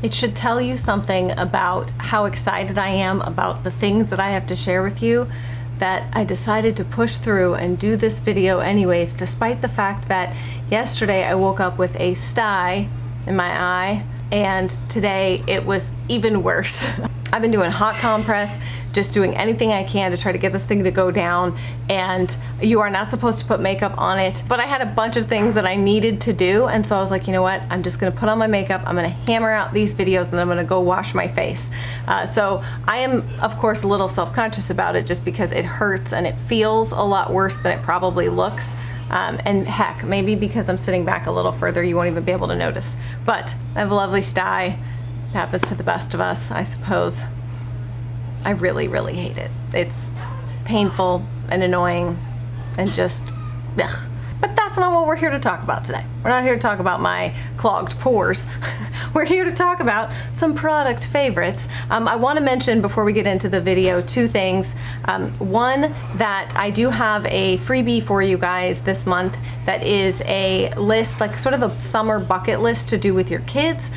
It should tell you something about how excited I am about the things that I have to share with you, that I decided to push through and do this video anyways, despite the fact that yesterday I woke up with a sty in my eye, and today it was even worse. I've been doing hot compress, just doing anything I can to try to get this thing to go down, and you are not supposed to put makeup on it, but I had a bunch of things that I needed to do, and so I was like, you know what, I'm just gonna put on my makeup, I'm gonna hammer out these videos, and then I'm gonna go wash my face. So I am, of course, a little self-conscious about it just because it hurts and it feels a lot worse than it probably looks. And heck, maybe because I'm sitting back a little further, you won't even be able to notice. But I have a lovely sty. It happens to the best of us, I suppose. I really, really hate it. It's painful and annoying and just, ugh. But that's not what we're here to talk about today. We're not here to talk about my clogged pores. We're here to talk about some product favorites. I want to mention before we get into the video two things. One, that I do have a freebie for you guys this month that is a list, like sort of a summer bucket list to do with your kids.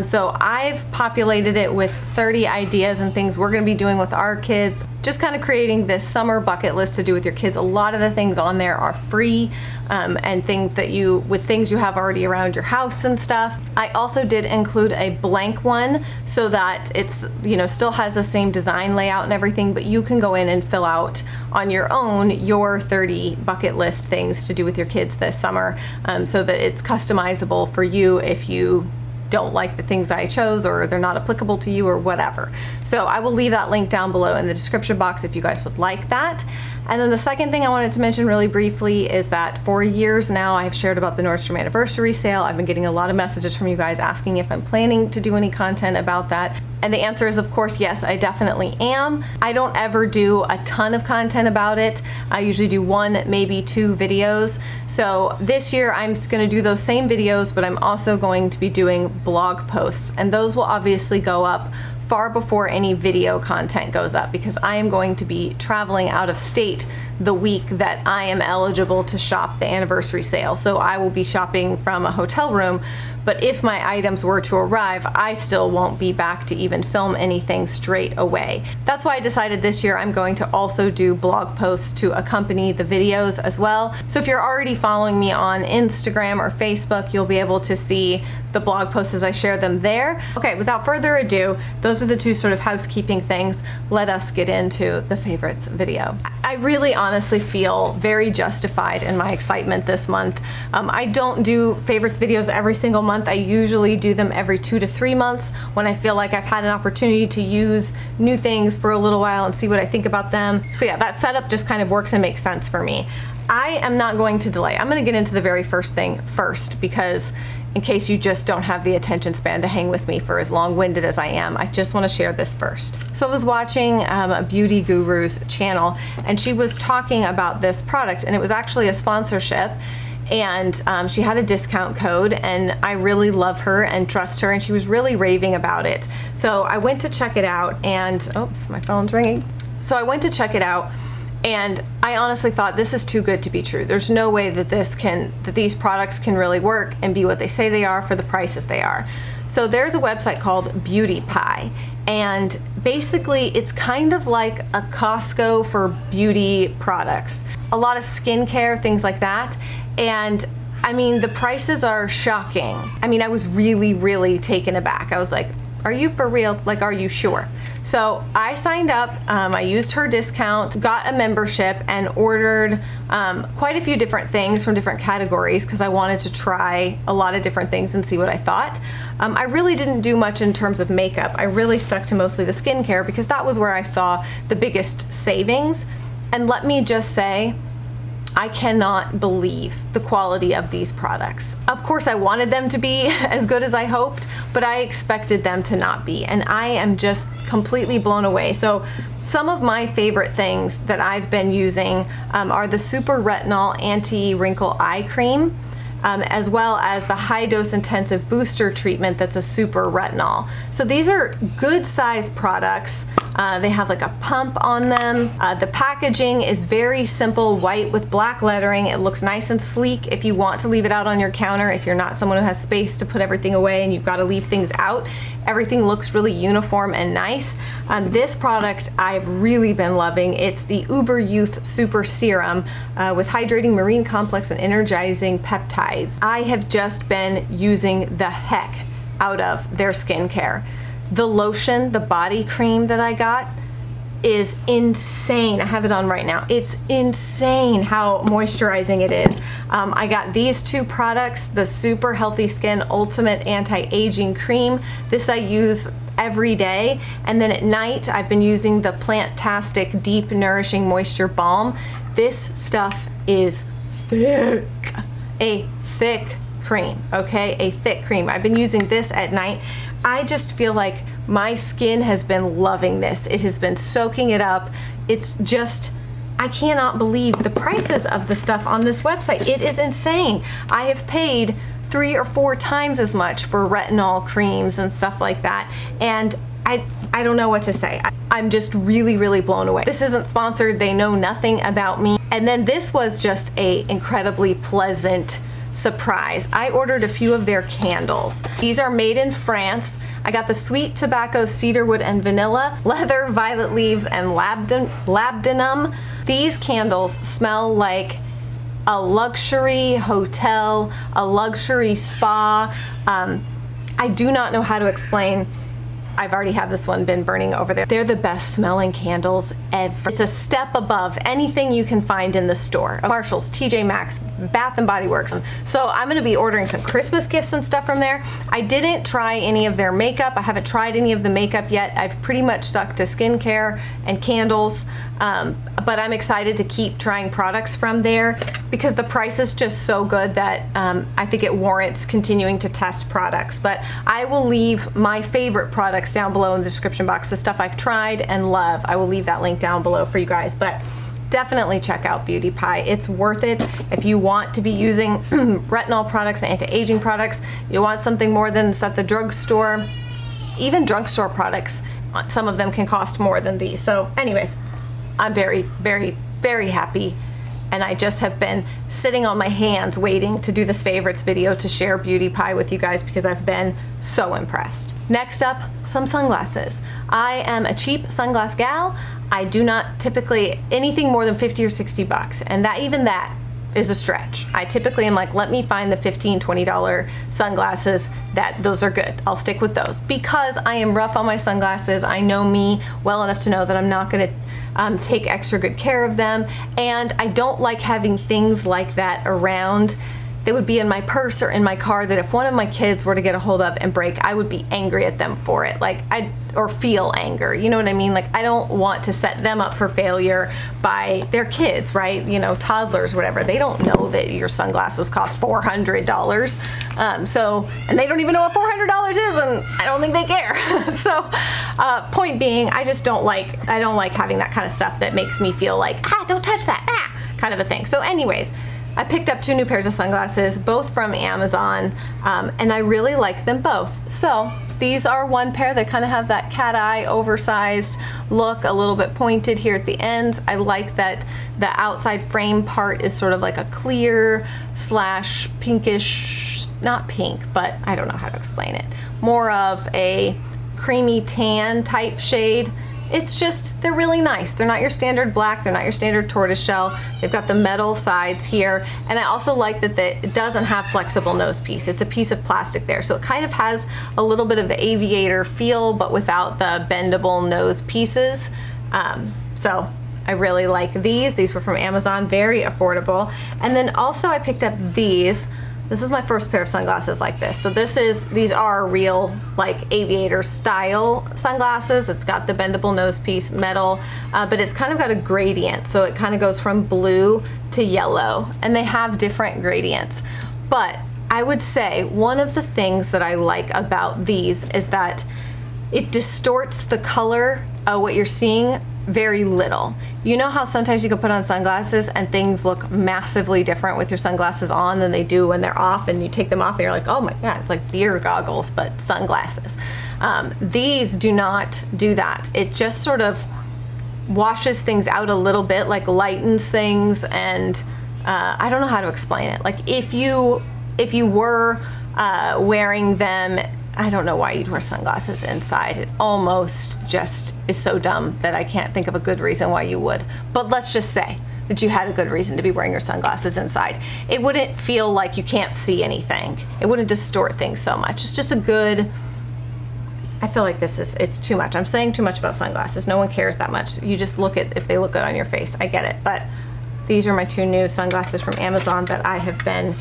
So I've populated it with 30 ideas and things we're going to be doing with our kids. Just kind of creating this summer bucket list to do with your kids. A lot of the things on there are free and things that you have already around your house and stuff. I also did include a blank one so that it's, you know, still has the same design layout and everything, but you can go in and fill out on your own your 30 bucket list things to do with your kids this summer, so that it's customizable for you if you don't like the things I chose or they're not applicable to you or whatever. So I will leave that link down below in the description box if you guys would like that. And then the second thing I wanted to mention really briefly is that for years now I've shared about the Nordstrom anniversary sale. I've been getting a lot of messages from you guys asking if I'm planning to do any content about that. And the answer is, of course, yes, I definitely am. I don't ever do a ton of content about it. I usually do one, maybe two videos. So this year I'm gonna do those same videos, but I'm also going to be doing blog posts. And those will obviously go up far before any video content goes up because I am going to be traveling out of state the week that I am eligible to shop the anniversary sale. So I will be shopping from a hotel room, but if my items were to arrive, I still won't be back to even film anything straight away. That's why I decided this year I'm going to also do blog posts to accompany the videos as well. So if you're already following me on Instagram or Facebook, you'll be able to see the blog posts as I share them there. Okay, without further ado, those are the two sort of housekeeping things. Let us get into the favorites video. I really honestly feel very justified in my excitement this month. I don't do favorites videos every single month. I usually do them every 2 to 3 months when I feel like I've had an opportunity to use new things for a little while and see what I think about them. So yeah, that setup just kind of works and makes sense for me. I am not going to delay. I'm going to get into the very first thing first because in case you just don't have the attention span to hang with me for as long-winded as I am, I just want to share this first. So I was watching a beauty guru's channel and she was talking about this product, and it was actually a sponsorship, and she had a discount code, and I really love her and trust her, and she was really raving about it. So I went to check it out, and oops, my phone's ringing. So I went to check it out, and I honestly thought, this is too good to be true. There's no way that these products can really work and be what they say they are for the prices they are. So there's a website called Beauty Pie, and basically it's kind of like a Costco for beauty products. A lot of skincare, things like that. And I mean, the prices are shocking. I mean, I was really, really taken aback. I was like, are you for real? Like, are you sure? So I signed up, I used her discount, got a membership, and ordered quite a few different things from different categories because I wanted to try a lot of different things and see what I thought. I really didn't do much in terms of makeup. I really stuck to mostly the skincare because that was where I saw the biggest savings. And let me just say, I cannot believe the quality of these products. Of course, I wanted them to be as good as I hoped, but I expected them to not be, and I am just completely blown away. So some of my favorite things that I've been using are the Super Retinol Anti-Wrinkle Eye Cream, as well as the High Dose Intensive Booster Treatment that's a Super Retinol. So these are good size products. They have like a pump on them. The packaging is very simple, white with black lettering. It looks nice and sleek if you want to leave it out on your counter. If you're not someone who has space to put everything away and you've got to leave things out, everything looks really uniform and nice. This product I've really been loving. It's the Uber Youth Super Serum with hydrating marine complex and energizing peptides. I have just been using the heck out of their skincare. The lotion, the body cream that I got is insane. I have it on right now. It's insane how moisturizing it is. I got these two products, the Super Healthy Skin Ultimate Anti-Aging Cream. This I use every day, and then at night I've been using the Plantastic Deep Nourishing Moisture Balm. This stuff is thick. A thick cream, okay? A thick cream. I've been using this at night. I just feel like my skin has been loving this. It has been soaking it up. It's just, I cannot believe the prices of the stuff on this website. It is insane. I have paid 3 or 4 times as much for retinol creams and stuff like that, and I don't know what to say. I'm just really, really blown away. This isn't sponsored. They know nothing about me. And then this was just a incredibly pleasant surprise. I ordered a few of their candles. These are made in France. I got the sweet tobacco, cedarwood and vanilla, leather, violet leaves, and labdanum. These candles smell like a luxury hotel, a luxury spa. I do not know how to explain. I've already had this one been burning over there. They're the best smelling candles ever. It's a step above anything you can find in the store. Marshalls, TJ Maxx, Bath and Body Works. So I'm gonna be ordering some Christmas gifts and stuff from there. I didn't try any of their makeup. I haven't tried any of the makeup yet. I've pretty much stuck to skincare and candles, but I'm excited to keep trying products from there because the price is just so good that I think it warrants continuing to test products. But I will leave my favorite products down below in the description box, the stuff I've tried and love. I will leave that link down below for you guys, but definitely check out Beauty Pie. It's worth it. If you want to be using retinol products and anti-aging products, you want something more than it's at the drugstore, even drugstore products, some of them can cost more than these. So anyways, I'm very, very, very happy. And I just have been sitting on my hands waiting to do this favorites video to share Beauty Pie with you guys because I've been so impressed. Next up, some sunglasses. I am a cheap sunglass gal. I do not typically anything more than 50 or 60 bucks. And even that is a stretch. I typically am like, let me find the $15, $20 sunglasses those are good. I'll stick with those because I am rough on my sunglasses. I know me well enough to know that I'm not gonna take extra good care of them, and I don't like having things like that around. They would be in my purse or in my car that if one of my kids were to get a hold of and break, I would be angry at them for it. Or feel anger, you know what I mean? Like I don't want to set them up for failure by their kids, right? You know, toddlers, whatever. They don't know that your sunglasses cost $400. And they don't even know what $400 is, and I don't think they care. So, point being, I don't like having that kind of stuff that makes me feel like, don't touch that, kind of a thing. So anyways, I picked up 2 new pairs of sunglasses, both from Amazon, and I really like them both. So these are one pair that kind of have that cat eye, oversized look, a little bit pointed here at the ends. I like that the outside frame part is sort of like a clear / pinkish, not pink, but I don't know how to explain it. More of a creamy tan type shade. It's just, they're really nice. They're not your standard black, they're not your standard tortoiseshell. They've got the metal sides here. And I also like that it doesn't have flexible nose piece. It's a piece of plastic there. So it kind of has a little bit of the aviator feel, but without the bendable nose pieces. So I really like these. These were from Amazon, very affordable. And then also I picked up these. This is my first pair of sunglasses like this. So these are real like aviator style sunglasses. It's got the bendable nose piece, metal, but it's kind of got a gradient. So it kind of goes from blue to yellow, and they have different gradients. But I would say one of the things that I like about these is that it distorts the color what you're seeing very little. You know how sometimes you can put on sunglasses and things look massively different with your sunglasses on than they do when they're off, and you take them off and you're like, oh my God, it's like beer goggles, but sunglasses. These do not do that. It just sort of washes things out a little bit, like lightens things, and I don't know how to explain it. Like if you were wearing them, I don't know why you'd wear sunglasses inside. It almost just is so dumb that I can't think of a good reason why you would. But let's just say that you had a good reason to be wearing your sunglasses inside. It wouldn't feel like you can't see anything. It wouldn't distort things so much. It's just a good, I feel like it's too much. I'm saying too much about sunglasses. No one cares that much. You just look at if they look good on your face. I get it. But these are my 2 new sunglasses from Amazon that I have been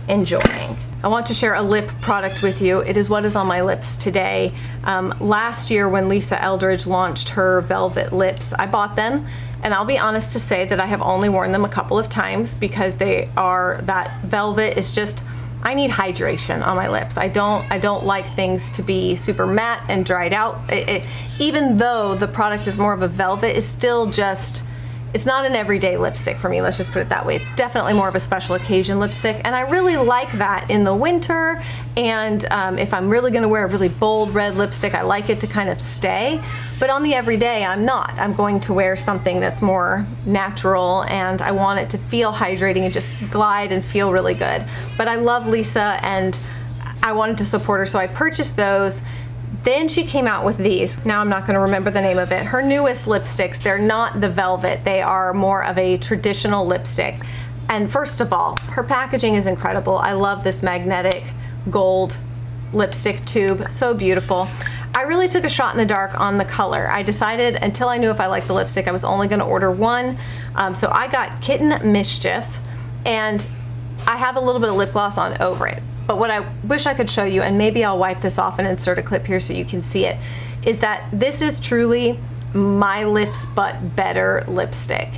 enjoying. I want to share a lip product with you. It is what is on my lips today. Last year when Lisa Eldridge launched her velvet lips, I bought them, and I'll be honest to say that I have only worn them a couple of times because that velvet is just, I need hydration on my lips. I don't like things to be super matte and dried out. Even though the product is more of a velvet, it's still just, it's not an everyday lipstick for me, let's just put it that way. It's definitely more of a special occasion lipstick, and I really like that in the winter, and if I'm really gonna wear a really bold red lipstick, I like it to kind of stay, but on the everyday, I'm not. I'm going to wear something that's more natural, and I want it to feel hydrating and just glide and feel really good. But I love Lisa, and I wanted to support her, so I purchased those. Then she came out with these. Now I'm not going to remember the name of it. Her newest lipsticks, they're not the velvet. They are more of a traditional lipstick. And first of all, her packaging is incredible. I love this magnetic gold lipstick tube. So beautiful. I really took a shot in the dark on the color. I decided until I knew if I liked the lipstick, I was only going to order one. So I got Kitten Mischief, and I have a little bit of lip gloss on over it. But what I wish I could show you, and maybe I'll wipe this off and insert a clip here so you can see it, is that this is truly my lips but better lipstick.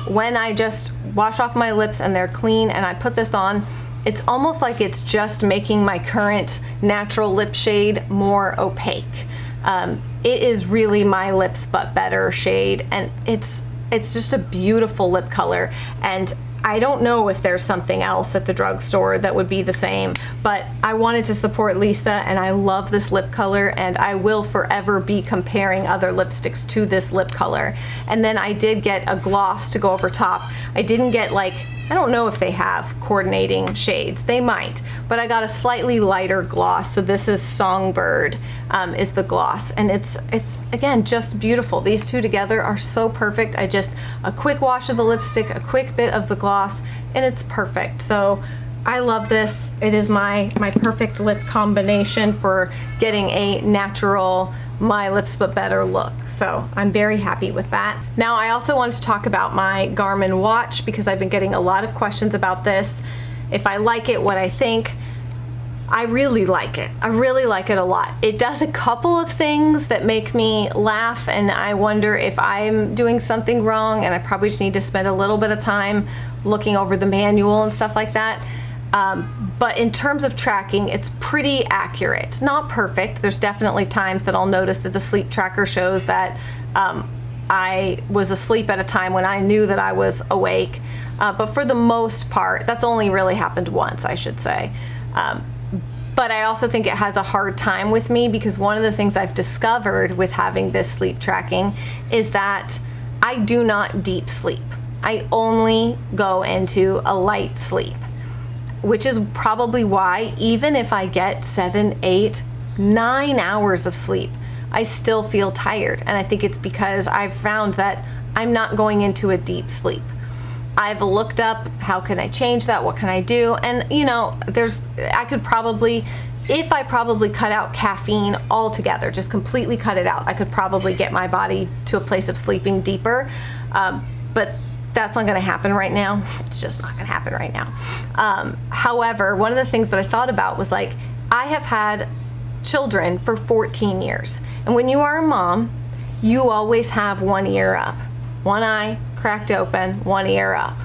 When I just wash off my lips and they're clean and I put this on, it's almost like it's just making my current natural lip shade more opaque. It is really my lips but better shade, and it's just a beautiful lip color. And I don't know if there's something else at the drugstore that would be the same, but I wanted to support Lisa, and I love this lip color, and I will forever be comparing other lipsticks to this lip color. And then I did get a gloss to go over top. I didn't get, like, I don't know if they have coordinating shades. They might, but I got a slightly lighter gloss. So this is Songbird is the gloss, and it's again just beautiful. These two together are so perfect. A quick wash of the lipstick, a quick bit of the gloss, and it's perfect. So I love this. It is my perfect lip combination for getting a natural, my lips but better look. So I'm very happy with that. Now I also wanted to talk about my Garmin watch because I've been getting a lot of questions about this. If I like it, what I think. I really like it. I really like it a lot. It does a couple of things that make me laugh, and I wonder if I'm doing something wrong, and I probably just need to spend a little bit of time looking over the manual and stuff like that. But in terms of tracking, it's pretty accurate. Not perfect. There's definitely times that I'll notice that the sleep tracker shows that I was asleep at a time when I knew that I was awake. But for the most part, that's only really happened once, I should say. But I also think it has a hard time with me because one of the things I've discovered with having this sleep tracking is that I do not deep sleep. I only go into a light sleep, which is probably why even if I get 7, 8, 9 hours of sleep, I still feel tired. And I think it's because I've found that I'm not going into a deep sleep. I've looked up how can I change that, what can I do, and you know, I could probably, if I probably cut out caffeine altogether, just completely cut it out, I could probably get my body to a place of sleeping deeper, but that's not going to happen right now. It's just not going to happen right now. However, one of the things that I thought about was, like, I have had children for 14 years, and when you are a mom, you always have one ear up, one eye cracked open, one ear up,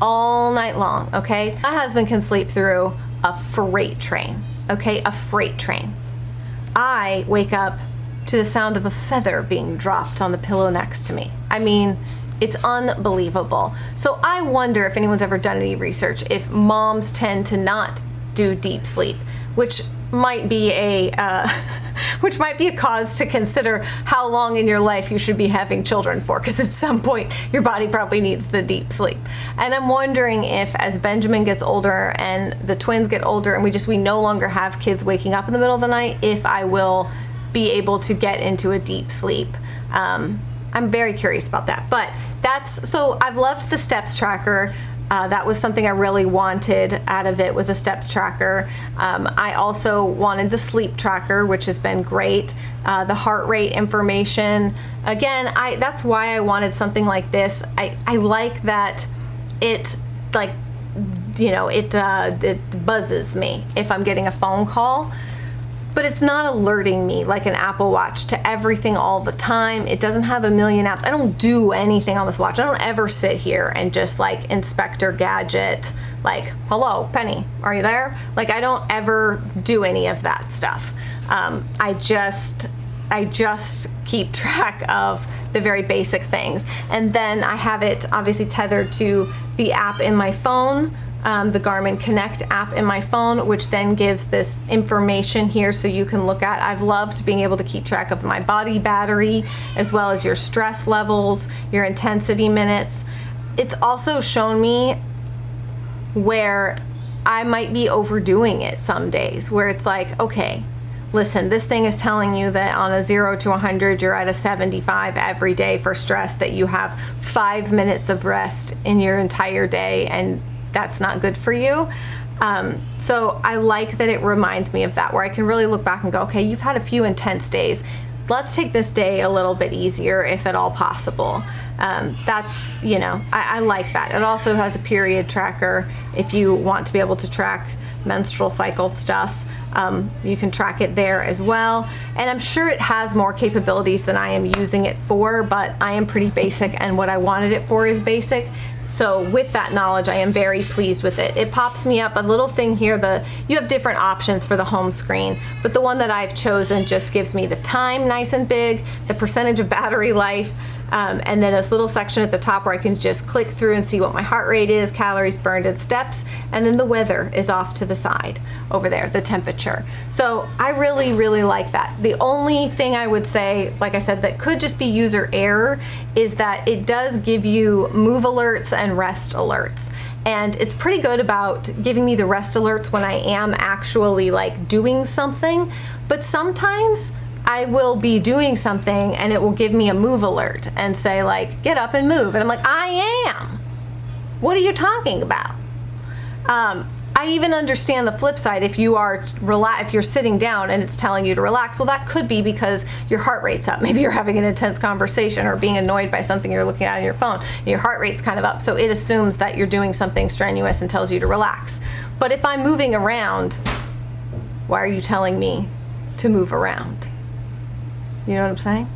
all night long, okay? My husband can sleep through a freight train, okay? A freight train. I wake up to the sound of a feather being dropped on the pillow next to me. I mean, it's unbelievable. So I wonder if anyone's ever done any research if moms tend to not do deep sleep, which might be a cause to consider how long in your life you should be having children for, because at some point your body probably needs the deep sleep. And I'm wondering if as Benjamin gets older and the twins get older and we no longer have kids waking up in the middle of the night, if I will be able to get into a deep sleep. I'm very curious about that. But so I've loved the steps tracker. That was something I really wanted out of it, was a steps tracker. I also wanted the sleep tracker, which has been great. The heart rate information. Again, that's why I wanted something like this. I like that it, like, you know, it buzzes me if I'm getting a phone call. But it's not alerting me like an Apple Watch to everything all the time. It doesn't have a million apps. I don't do anything on this watch. I don't ever sit here and just like Inspector Gadget, like, hello, Penny, are you there? Like, I don't ever do any of that stuff. I just keep track of the very basic things. And then I have it obviously tethered to the app in my phone. The Garmin Connect app in my phone, which then gives this information here so you can look at. I've loved being able to keep track of my body battery, as well as your stress levels, your intensity minutes. It's also shown me where I might be overdoing it some days, where it's like, okay, listen, this thing is telling you that on a 0 to 100, you're at a 75 every day for stress, that you have 5 minutes of rest in your entire day, and that's not good for you. So I like that it reminds me of that, where I can really look back and go, okay, you've had a few intense days. Let's take this day a little bit easier if at all possible. That's, you know, I like that. It also has a period tracker if you want to be able to track menstrual cycle stuff. You can track it there as well. And I'm sure it has more capabilities than I am using it for, but I am pretty basic, and what I wanted it for is basic. So with that knowledge, I am very pleased with it. It pops me up a little thing here. You have different options for the home screen, but the one that I've chosen just gives me the time nice and big, the percentage of battery life, and then this little section at the top where I can just click through and see what my heart rate is, calories burned, and steps, and then the weather is off to the side over there, the temperature. So I really, really like that. The only thing I would say, like I said, that could just be user error is that it does give you move alerts and rest alerts. And it's pretty good about giving me the rest alerts when I am actually like doing something, but sometimes I will be doing something and it will give me a move alert and say like, get up and move. And I'm like, I am. What are you talking about? I even understand the flip side. If you are if you're sitting down and it's telling you to relax, well, that could be because your heart rate's up. Maybe you're having an intense conversation or being annoyed by something you're looking at on your phone. Your heart rate's kind of up, so it assumes that you're doing something strenuous and tells you to relax. But if I'm moving around, why are you telling me to move around? You know what I'm saying?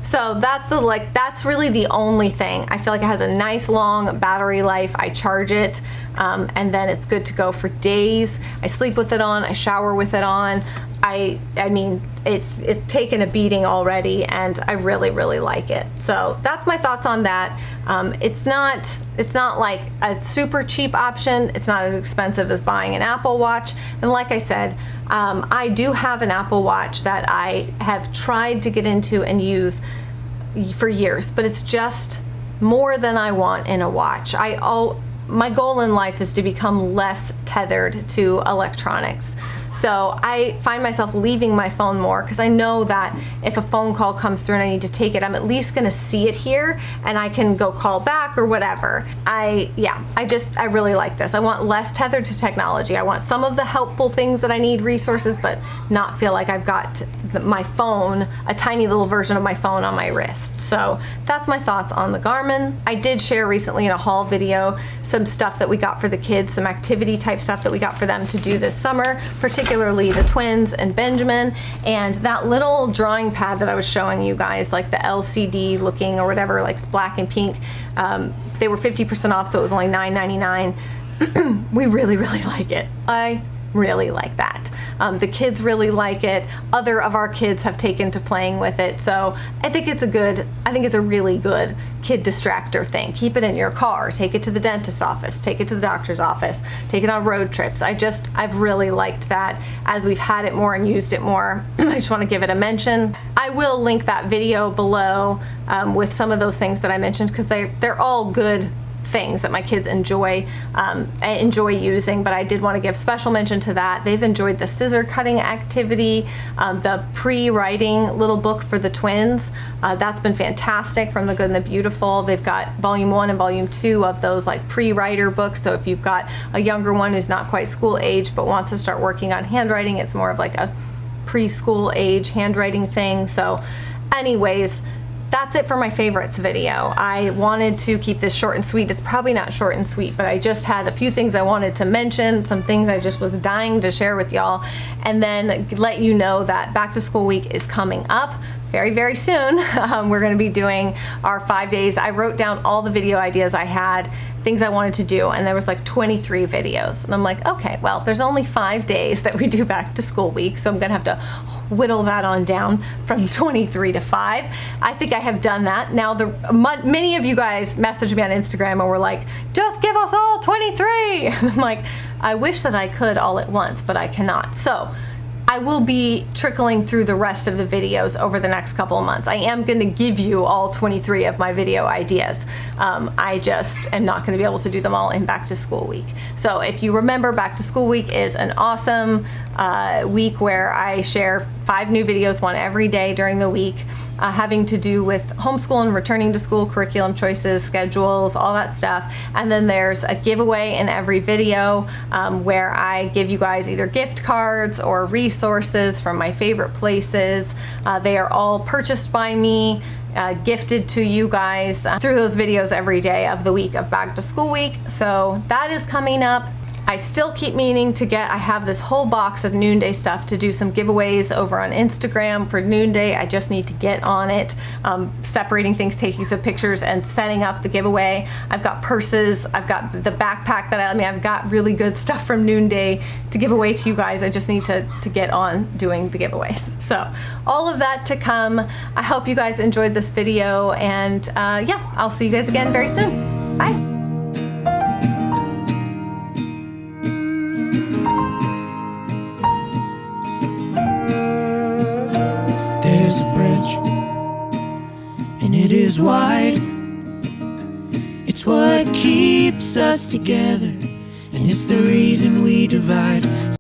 So that's really the only thing. I feel like it has a nice long battery life. I charge it, and then it's good to go for days. I sleep with it on, I shower with it on. I mean, it's taken a beating already, and I really, really like it. So that's my thoughts on that. It's not like a super cheap option. It's not as expensive as buying an Apple Watch. And like I said, I do have an Apple Watch that I have tried to get into and use for years, but it's just more than I want in a watch. My goal in life is to become less tethered to electronics. So I find myself leaving my phone more because I know that if a phone call comes through and I need to take it, I'm at least going to see it here and I can go call back or whatever. I really like this. I want less tethered to technology. I want some of the helpful things that I need, resources, but not feel like I've got my phone, a tiny little version of my phone on my wrist. So that's my thoughts on the Garmin. I did share recently in a haul video some stuff that we got for the kids, some activity type stuff that we got for them to do this summer, particularly the twins and Benjamin. And that little drawing pad that I was showing you guys, like the LCD looking or whatever, like it's black and pink, they were 50% off, so it was only $9.99. We really, really like it. I really like that. The kids really like it. Other of our kids have taken to playing with it. So I think it's a really good kid distractor thing. Keep it in your car, take it to the dentist's office, take it to the doctor's office, take it on road trips. I've really liked that as we've had it more and used it more. I just want to give it a mention. I will link that video below with some of those things that I mentioned, because they're all good things that my kids enjoy using, but I did want to give special mention to that. They've enjoyed the scissor cutting activity, the pre-writing little book for the twins. That's been fantastic, from The Good and the Beautiful. They've got volume 1 and volume 2 of those like pre-writer books. So if you've got a younger one who's not quite school age but wants to start working on handwriting, it's more of like a preschool age handwriting thing. So anyways, that's it for my favorites video. I wanted to keep this short and sweet. It's probably not short and sweet, but I just had a few things I wanted to mention, some things I just was dying to share with y'all, and then let you know that back to school week is coming up very, very soon. We're gonna be doing our 5 days. I wrote down all the video ideas I had, things I wanted to do, and there was like 23 videos. And I'm like, okay, well, there's only 5 days that we do back to school week, so I'm gonna have to whittle that on down from 23 to 5. I think I have done that. Now, many of you guys messaged me on Instagram and were like, just give us all 23. And I'm like, I wish that I could all at once, but I cannot. So I will be trickling through the rest of the videos over the next couple of months. I am going to give you all 23 of my video ideas. I just am not going to be able to do them all in back to school week. So if you remember, back to school week is an awesome week where I share 5 new videos, one every day during the week, having to do with homeschool and returning to school, curriculum choices, schedules, all that stuff. And then there's a giveaway in every video where I give you guys either gift cards or resources from my favorite places. They are all purchased by me, gifted to you guys through those videos every day of the week of back to school week. So that is coming up. I still keep meaning to I have this whole box of Noonday stuff to do some giveaways over on Instagram for Noonday. I just need to get on it, separating things, taking some pictures, and setting up the giveaway. I've got purses, I've got the backpack I've got really good stuff from Noonday to give away to you guys. I just need to get on doing the giveaways. So all of that to come. I hope you guys enjoyed this video, and yeah, I'll see you guys again very soon. Bye. There's a bridge, and it is wide. It's what keeps us together, and it's the reason we divide.